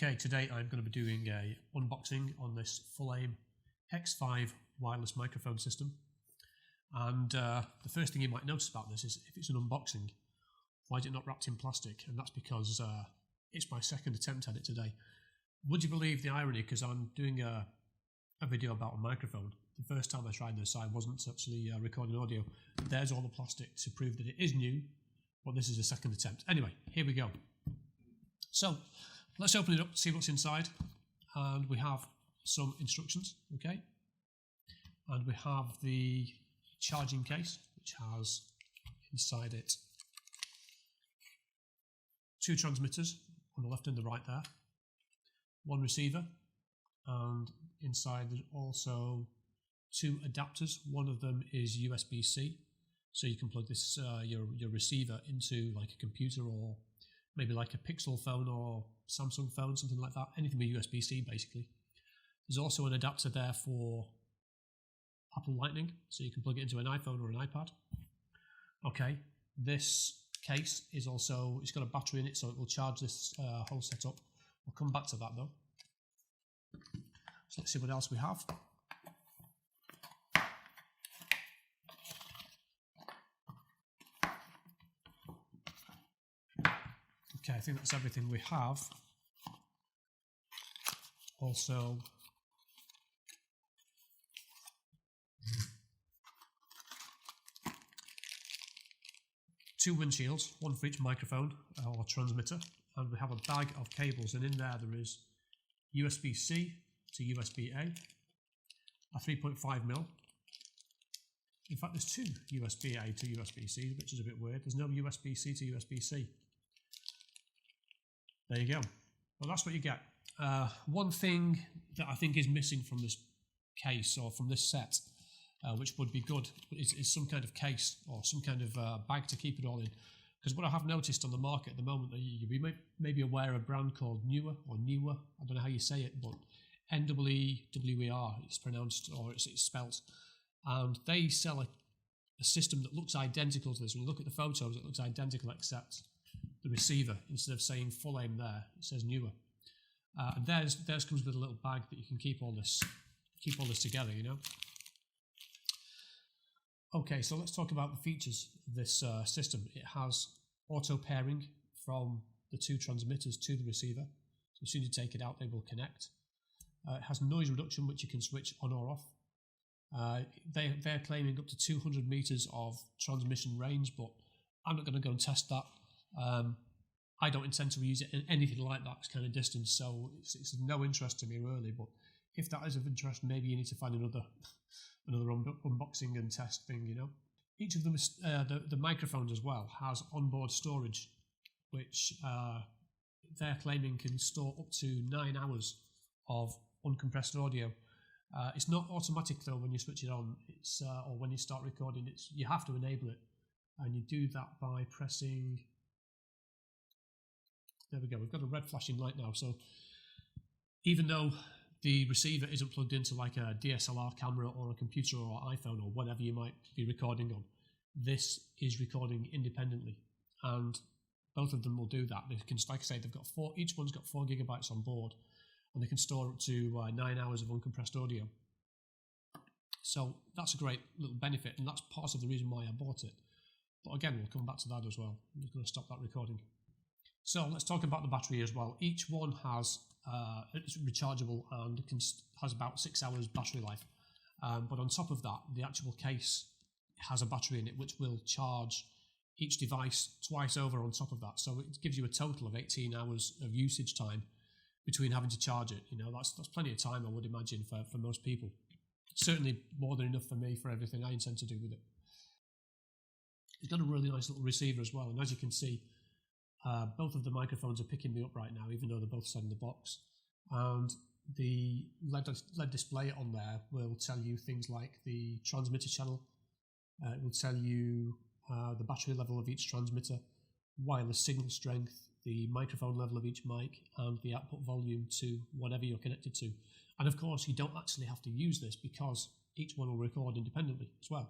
Okay, today I'm going to be doing a unboxing on this Full-Aim X5 wireless microphone system. And the first thing you might notice about this is if it's an unboxing, why is it not wrapped in plastic? And that's because it's my second attempt at it today. Would you believe the irony? Because I'm doing a video about a microphone. The first time I tried this, I wasn't actually recording audio. There's all the plastic to prove that it is new, but this is a second attempt. Anyway, here we go. So let's open it up, see what's inside. And we have some instructions, okay? And we have the charging case, which has inside it two transmitters on the left and the right there, one receiver, and inside there's also two adapters. One of them is USB-C, so you can plug this your receiver into like a computer or maybe like a Pixel phone or Samsung phone, something like that, anything with USB-C basically. There's also an adapter there for Apple Lightning, so you can plug it into an iPhone or an iPad. Okay, this case is also, it's got a battery in it, so it will charge this whole setup. We'll come back to that though. So let's see what else we have. Okay, I think that's everything we have. Also, two windshields, one for each microphone or transmitter, and we have a bag of cables, and in there is USB-C to USB-A, a 3.5mm. In fact, there's two USB-A to USB-C, which is a bit weird. There's no USB-C to USB-C. There you go. Well, that's what you get. One thing that I think is missing from this case or from this set, which would be good, is some kind of case or some kind of bag to keep it all in. Because what I have noticed on the market at the moment, you may be aware of a brand called Neewer or Neewer. I don't know how you say it, but N-E-E-W-E-R it's pronounced, or it's spelt. And they sell a system that looks identical to this. When you look at the photos, it looks identical except the receiver, instead of saying Full-Aim there, it says Neewer. And theirs comes with a little bag that you can keep all this together, you know. Okay, so let's talk about the features of this system. It has auto pairing from the two transmitters to the receiver. So as soon as you take it out, they will connect. It has noise reduction, which you can switch on or off. They're claiming up to 200 meters of transmission range, but I'm not going to go and test that. I don't intend to use it in anything like that kind of distance, so it's of no interest to me really. But if that is of interest, maybe you need to find another unboxing and test thing, you know. Each of them, the microphones as well, has onboard storage, which they're claiming can store up to 9 hours of uncompressed audio. It's not automatic though when you switch it on. It's or when you start recording, you have to enable it, and you do that by pressing. There we go, we've got a red flashing light now. So even though the receiver isn't plugged into like a DSLR camera or a computer or iPhone or whatever you might be recording on, this is recording independently, and both of them will do that. They can, like I say, they've got each one's got 4 gigabytes on board, and they can store up to 9 hours of uncompressed audio. So that's a great little benefit, and that's part of the reason why I bought it. But again, we'll come back to that as well. I'm just going to stop that recording. So let's talk about the battery as well. Each one has it's rechargeable and has about 6 hours battery life. But on top of that, the actual case has a battery in it which will charge each device twice over on top of that. So it gives you a total of 18 hours of usage time between having to charge it. You know, that's plenty of time, I would imagine, for most people. Certainly more than enough for me for everything I intend to do with it. It's got a really nice little receiver as well, and as you can see, both of the microphones are picking me up right now, even though they're both set in the box. And the LED display on there will tell you things like the transmitter channel. It will tell you the battery level of each transmitter, wireless signal strength, the microphone level of each mic, and the output volume to whatever you're connected to. And of course, you don't actually have to use this because each one will record independently as well.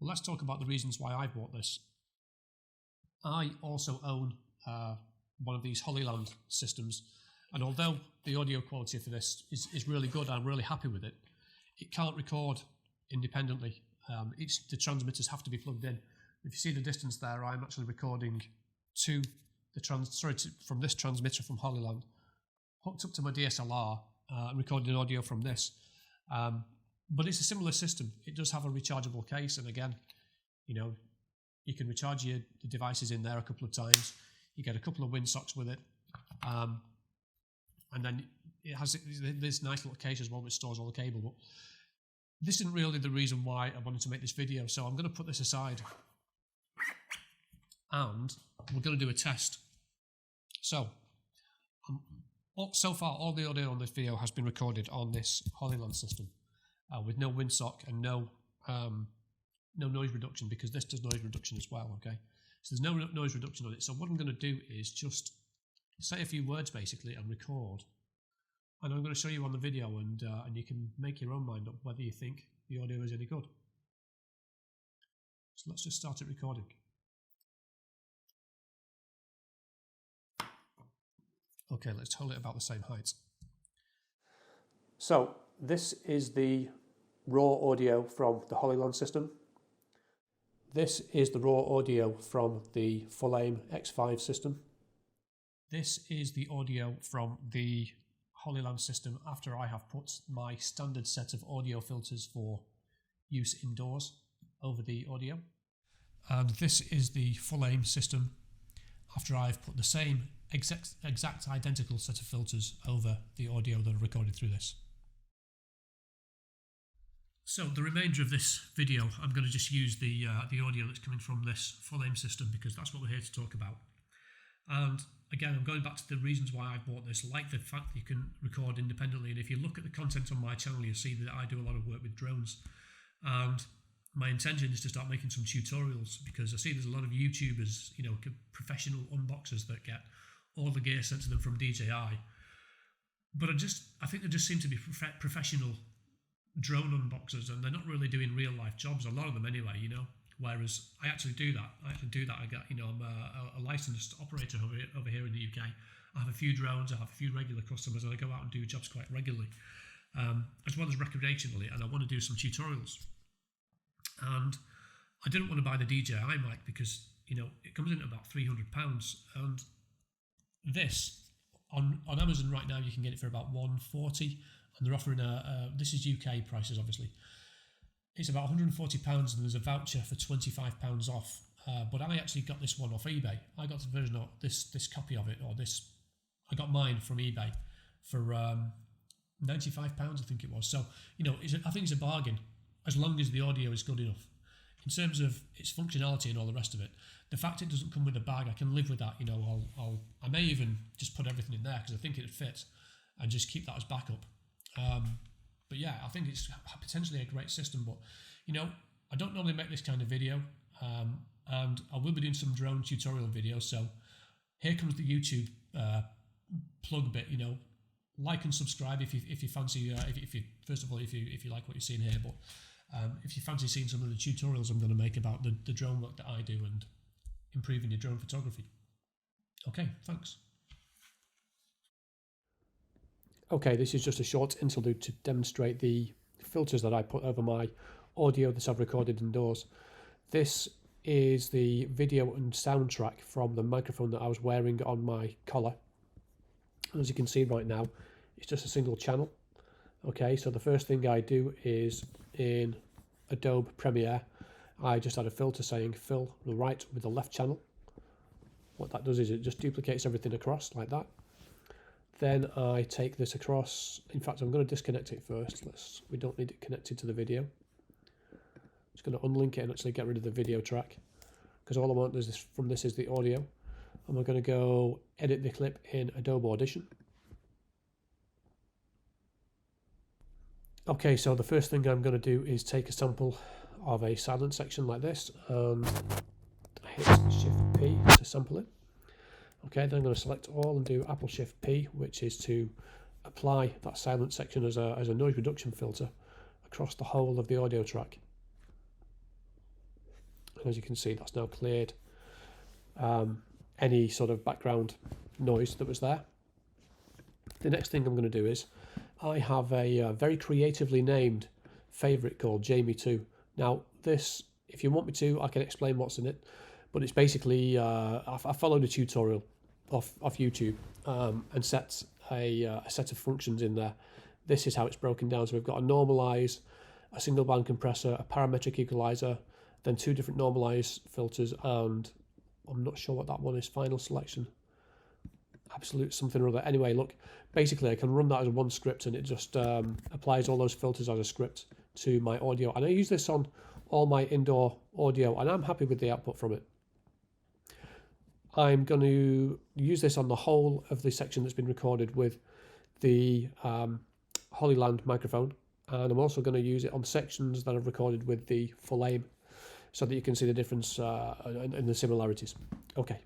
Well, let's talk about the reasons why I bought this. I also own one of these Holyland systems, and although the audio quality for this is really good, I'm really happy with it, it can't record independently. The transmitters have to be plugged in. If you see the distance there, I'm actually recording to from this transmitter from Holyland, hooked up to my DSLR, and recording audio from this. But it's a similar system. It does have a rechargeable case, and again, you can recharge the devices in there a couple of times. You get a couple of windsocks with it, and then it has this nice little case as well which stores all the cable. But this isn't really the reason why I wanted to make this video, so I'm going to put this aside, and we're going to do a test. So, so far all the audio on this video has been recorded on this Holyland system, with no windsock and no noise reduction, because this does noise reduction as well, okay? So there's no noise reduction on it. So what I'm going to do is just say a few words basically and record. And I'm going to show you on the video, and you can make your own mind up whether you think the audio is any good. So let's just start it recording. Okay, let's hold it about the same height. So this is the raw audio from the Holyland system. This is the raw audio from the Full Aim X5 system. This is the audio from the Holyland system after I have put my standard set of audio filters for use indoors over the audio. And this is the Full Aim system after I've put the same exact identical set of filters over the audio that are recorded through this. So the remainder of this video, I'm going to just use the audio that's coming from this Full Aim system, because that's what we're here to talk about. And again, I'm going back to the reasons why I bought this, like the fact that you can record independently. And if you look at the content on my channel, you'll see that I do a lot of work with drones. And my intention is to start making some tutorials, because I see there's a lot of YouTubers, professional unboxers that get all the gear sent to them from DJI. But I think they just seem to be professional drone unboxers, and they're not really doing real life jobs, a lot of them anyway, whereas I actually do that. I got, I'm a licensed operator over here in the UK. I have a few drones, I have a few regular customers, and I go out and do jobs quite regularly, as well as recreationally, and I want to do some tutorials. And I didn't want to buy the DJI mic because, it comes in at about £300, and this, on Amazon right now, you can get it for about £140, and they're offering this is UK prices, obviously. It's about £140, and there's a voucher for £25 off. But I actually got this one off eBay. I got the version of this copy of it, I got mine from eBay for £95, I think it was. So, I think it's a bargain, as long as the audio is good enough. In terms of its functionality and all the rest of it, the fact it doesn't come with a bag, I can live with that. I may even just put everything in there because I think it'd fit, and just keep that as backup. But yeah, I think it's potentially a great system. But I don't normally make this kind of video, and I will be doing some drone tutorial videos. So here comes the YouTube plug bit. Like and subscribe if you fancy. If you first of all, if you like what you're seeing here, but if you fancy seeing some of the tutorials I'm going to make about the drone work that I do and improving your drone photography. Okay, thanks. Okay, this is just a short interlude to demonstrate the filters that I put over my audio that I've recorded indoors. This is the video and soundtrack from the microphone that I was wearing on my collar. As you can see right now, it's just a single channel. Okay, so the first thing I do is in Adobe Premiere, I just add a filter saying fill the right with the left channel. What that does is it just duplicates everything across like that. Then I take this across. In fact, I'm going to disconnect it first. We don't need it connected to the video. I'm just going to unlink it and actually get rid of the video track, because all I want is from this is the audio. And we're going to go edit the clip in Adobe Audition. Okay, so the first thing I'm going to do is take a sample of a silent section like this, and I hit Shift P to sample it. Okay, then I'm going to select all and do Apple Shift P, which is to apply that silent section as a noise reduction filter across the whole of the audio track. And as you can see, that's now cleared any sort of background noise that was there. The next thing I'm going to do is I have a very creatively named favourite called Jamie2. Now this, if you want me to, I can explain what's in it, but it's basically I followed a tutorial off YouTube and set a set of functions in there. This is how it's broken down. So we've got a normalize, a single band compressor, a parametric equalizer, then 2 different normalize filters, and I'm not sure what that one is, final selection, absolute something or other. Anyway, look, basically I can run that as one script and it just applies all those filters as a script to my audio. And I use this on all my indoor audio and I'm happy with the output from it. I'm going to use this on the whole of the section that's been recorded with the Hollyland microphone, and I'm also going to use it on sections that I've recorded with the full aim so that you can see the difference and the similarities. Okay.